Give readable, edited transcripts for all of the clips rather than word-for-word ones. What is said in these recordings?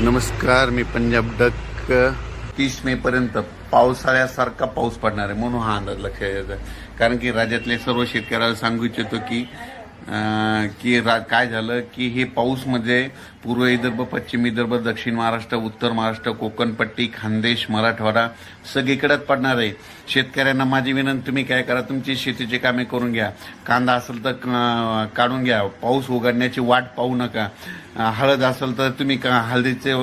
नमस्कार, मी पंजाब डक. 30 मे पर्यंत पावसाळ्यासारखा पाऊस पडणार आहे म्हणून हा अंदाज लक्षात येतो. कारण की राज्यातले सर्व शेतकऱ्याला सांगू इच्छितो की काय झालं की हे पाऊस म्हणजे पूर्व विदर्भ, पश्चिम विदर्भ, दक्षिण महाराष्ट्र, उत्तर महाराष्ट्र, कोकणपट्टी, खानदेश, मराठवाडा सगळीकडेच पडणार आहे. शेतकऱ्यांना माझी विनंती, तुम्ही काय करा, तुमची शेतीची कामे करून घ्या. कांदा असेल तर काढून घ्या, पाऊस उघडण्याची वाट पाहू नका. हळद असेल तर तुम्ही हळदीचे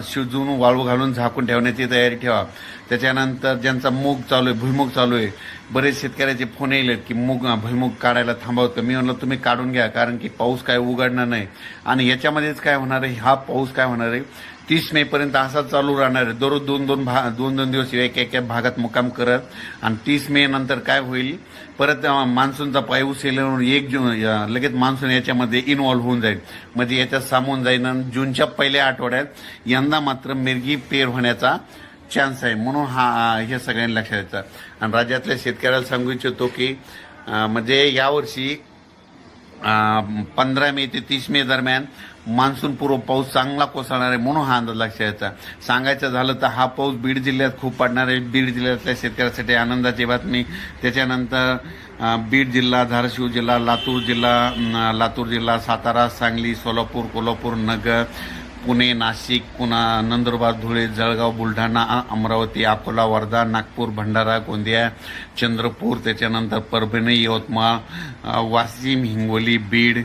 शिजवून वाळू घालून झाकून ठेवण्याची तयारी ठेवा. त्याच्यानंतर ज्यांचा मूग चालू आहे, भुईमूग चालू आहे, बरेच शेतकऱ्याचे फोन येईल की भुईमूग काढायला थांबवतं. मी म्हणलं तुम्ही काढून घ्या, कारण की पाऊस काय उघडणार नाही. आणि याच्यामध्येच काय होणार आहे, हा पाऊस काय होणार आहे 30 मे पर्यंत असाच चालू राहणार आहे. दररोज दोन दिवस एक भागात मुक्काम करत. आणि 30 मे नंतर काय होईल, परत मान्सूनचा पाऊस येईल. 1 जून लगेच मान्सून याच्यामध्ये इन्व्हॉल्व्ह होऊन जाईल, म्हणजे याच्यात सामोन जाईल. आणि जूनच्या पहिल्या आठवड्यात यंदा मात्र मिरगी पेर होण्याचा चान्स आहे. म्हणून हे सगळ्यांनी लक्षात द्यायचं. आणि राज्यातल्या शेतकऱ्याला सांगू इच्छितो की म्हणजे यावर्षी 15 मे ते 30 मे दरम्यान मान्सून पूर्व पाऊस चांगला कोसळणार आहे, म्हणून हा अंदाज लक्षात यायचा. सांगायचं झालं तर हा पाऊस बीड जिल्ह्यात खूप पडणार आहे. बीड जिल्ह्यातल्या शेतकऱ्यासाठी आनंदाची बातमी. त्याच्यानंतर बीड जिल्हा, धाराशिव जिल्हा, लातूर जिल्हा, सातारा, सांगली, सोलापूर, कोल्हापूर, नगर, पुणे, नाशिक, पुन्हा नंदुरबार, धुळे, जळगाव, बुलढाणा, अमरावती, अकोला, वर्धा, नागपूर, भंडारा, गोंदिया, चंद्रपूर, त्याच्यानंतर परभणी, यवतमाळ, वाशिम, हिंगोली, बीड,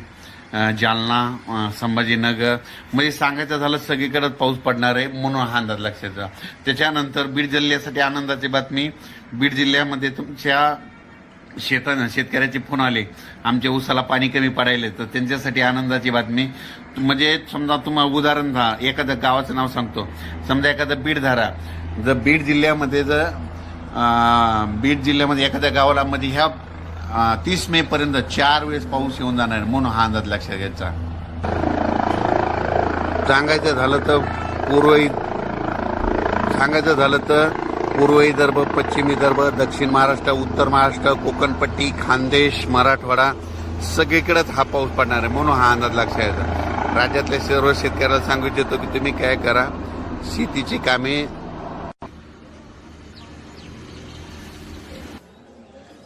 जालना, संभाजीनगर, म्हणजे सांगायचं झालं सगळीकडेच पाऊस पडणार आहे, म्हणून हा अंदाज लक्षात. त्याच्यानंतर बीड जिल्ह्यासाठी आनंदाची बातमी. बीड जिल्ह्यामध्ये तुमच्या शेतकऱ्याचे फोन आले, आमच्या ऊसाला पाणी कमी पडायले, तर त्यांच्यासाठी आनंदाची बातमी. म्हणजे समजा तुम्हाला उदाहरण एखाद्या गावाचं नाव सांगतो. समजा एखादं बीड धारा, जर बीड जिल्ह्यामध्ये एखाद्या गावाला मध्ये ह्या 30 मे पर्यंत 4 वेळेस पाऊस येऊन जाणार, म्हणून हा अंदाज लक्षात घ्यायचा. सांगायचं झालं तर पूर्व विदर्भ, पश्चिम विदर्भ, दक्षिण महाराष्ट्र, उत्तर महाराष्ट्र, कोकणपट्टी, खानदेश, मराठवाडा सगळीकडेच हा पाऊस पडणार आहे, म्हणून हा अंदाज लक्षात घ्यायचा. राज्यातल्या सर्व शेतकऱ्याला सांगू इच्छितो की तुम्ही काय करा, शेतीची कामे.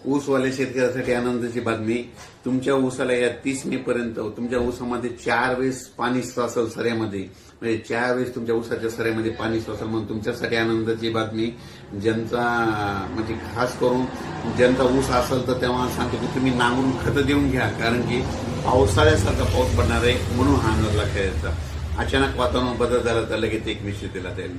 ऊसवाल्या शेतकऱ्यासाठी आनंदाची बातमी. तुमच्या ऊसाला या 30 मे पर्यंत तुमच्या ऊसामध्ये 4 वेळेस पाणी साचल सऱ्यामध्ये, म्हणजे 4 वेळेस तुमच्या ऊसाच्या सऱ्यामध्ये पाणी साचल, म्हणून तुमच्यासाठी आनंदाची बातमी. ज्यांचा म्हणजे खास करून ज्यांचा ऊस असेल तर तेव्हा सांगतो की तुम्ही नांगरून खतं देऊन घ्या, कारण की पावसाळ्यासारखा पाऊस पडणार आहे, म्हणून हा अंदाज लक्षात यायचा. अचानक वातावरण बदल झाला तर लगेच एक विषय दिला जाईल.